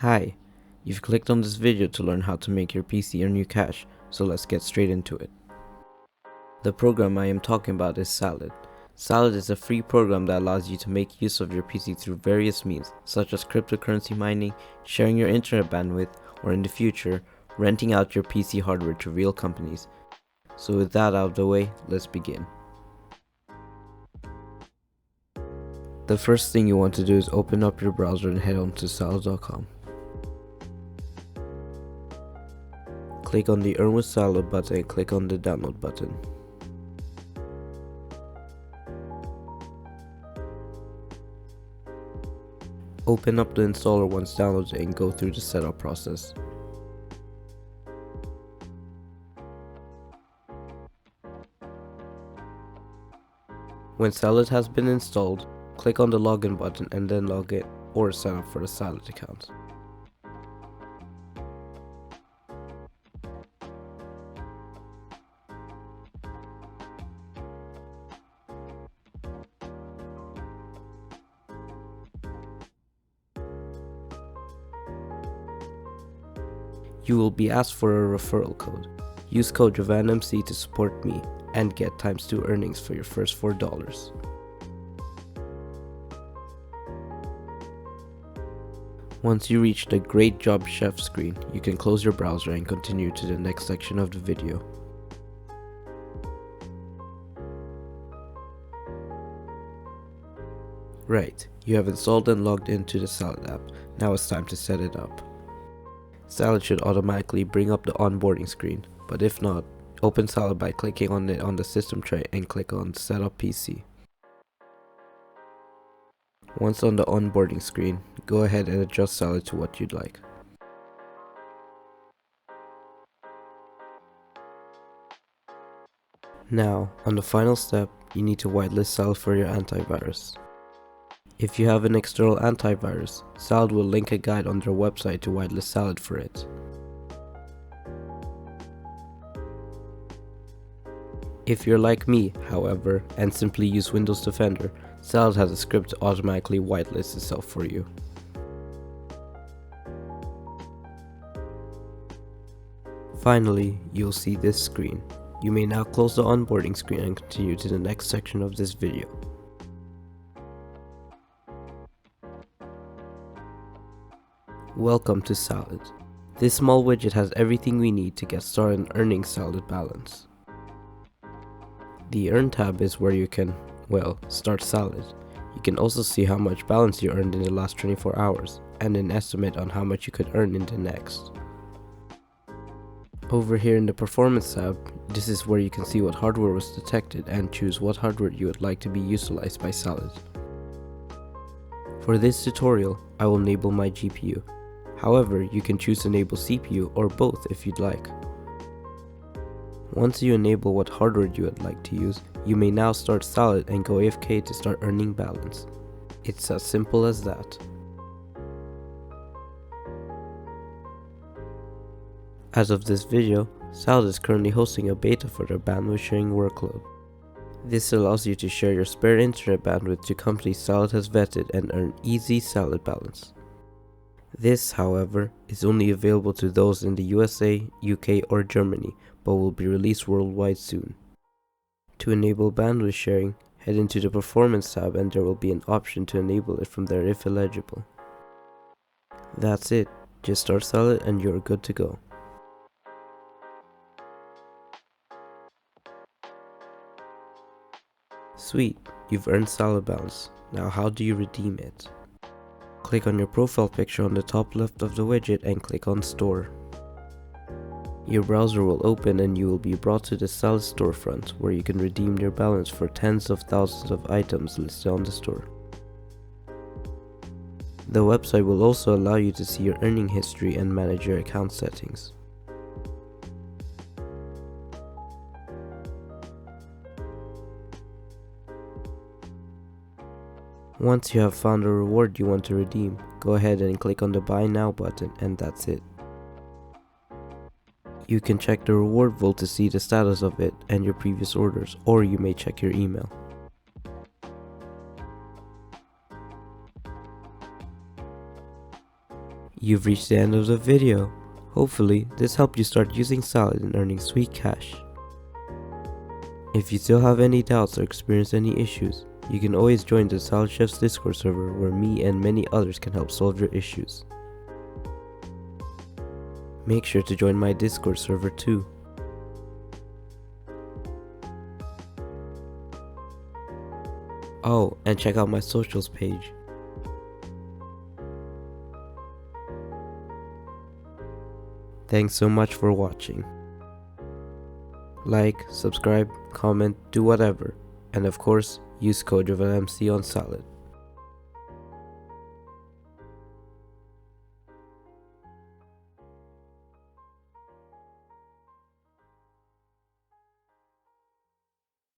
Hi, you've clicked on this video to learn how to make your PC earn you cash, so let's get straight into it. The program I am talking about is Salad. Salad is a free program that allows you to make use of your PC through various means, such as cryptocurrency mining, sharing your internet bandwidth, or in the future, renting out your PC hardware to real companies. So with that out of the way, let's begin. The first thing you want to do is open up your browser and head on to salad.com. Click on the Earn with Salad button and click on the download button. Open up the installer once downloaded and go through the setup process. When Salad has been installed, click on the login button and then log in or sign up for a Salad account. You will be asked for a referral code. Use code JavanMC to support me and get ×2 earnings for your first $4. Once you reach the Great Job Chef screen, you can close your browser and continue to the next section of the video. Right, you have installed and logged into the Salad app. Now it's time to set it up. Salad should automatically bring up the onboarding screen, but if not, open Salad by clicking on it on the system tray and click on Setup PC. Once on the onboarding screen, go ahead and adjust Salad to what you'd like. Now, on the final step, you need to whitelist Salad for your antivirus. If you have an external antivirus, Salad will link a guide on their website to whitelist Salad for it. If you're like me, however, and simply use Windows Defender, Salad has a script to automatically whitelist itself for you. Finally, you'll see this screen. You may now close the onboarding screen and continue to the next section of this video. Welcome to Salad. This small widget has everything we need to get started on earning Salad balance. The Earn tab is where you can, start Salad. You can also see how much balance you earned in the last 24 hours, and an estimate on how much you could earn in the next. Over here in the Performance tab, this is where you can see what hardware was detected and choose what hardware you would like to be utilized by Salad. For this tutorial, I will enable my GPU. However, you can choose to enable CPU or both if you'd like. Once you enable what hardware you would like to use, you may now start Salad and go AFK to start earning balance. It's as simple as that. As of this video, Salad is currently hosting a beta for their bandwidth sharing workload. This allows you to share your spare internet bandwidth to companies Salad has vetted and earn easy Salad balance. This, however, is only available to those in the USA, UK, or Germany, but will be released worldwide soon. To enable bandwidth sharing, head into the Performance tab and there will be an option to enable it from there if eligible. That's it, just start Salad and you're good to go. Sweet, you've earned Salad balance. Now how do you redeem it? Click on your profile picture on the top left of the widget and click on Store. Your browser will open and you will be brought to the Salad storefront where you can redeem your balance for tens of thousands of items listed on the store. The website will also allow you to see your earning history and manage your account settings. Once you have found a reward you want to redeem, go ahead and click on the Buy Now button and that's it. You can check the reward vault to see the status of it and your previous orders, or you may check your email. You've reached the end of the video. Hopefully, this helped you start using Salad and earning sweet cash. If you still have any doubts or experience any issues, you can always join the Salad Chef's Discord server where me and many others can help solve your issues. Make sure to join my Discord server too. Oh, and check out my socials page. Thanks so much for watching. Like, subscribe, comment, do whatever, and of course, use code JavelMC on Salad.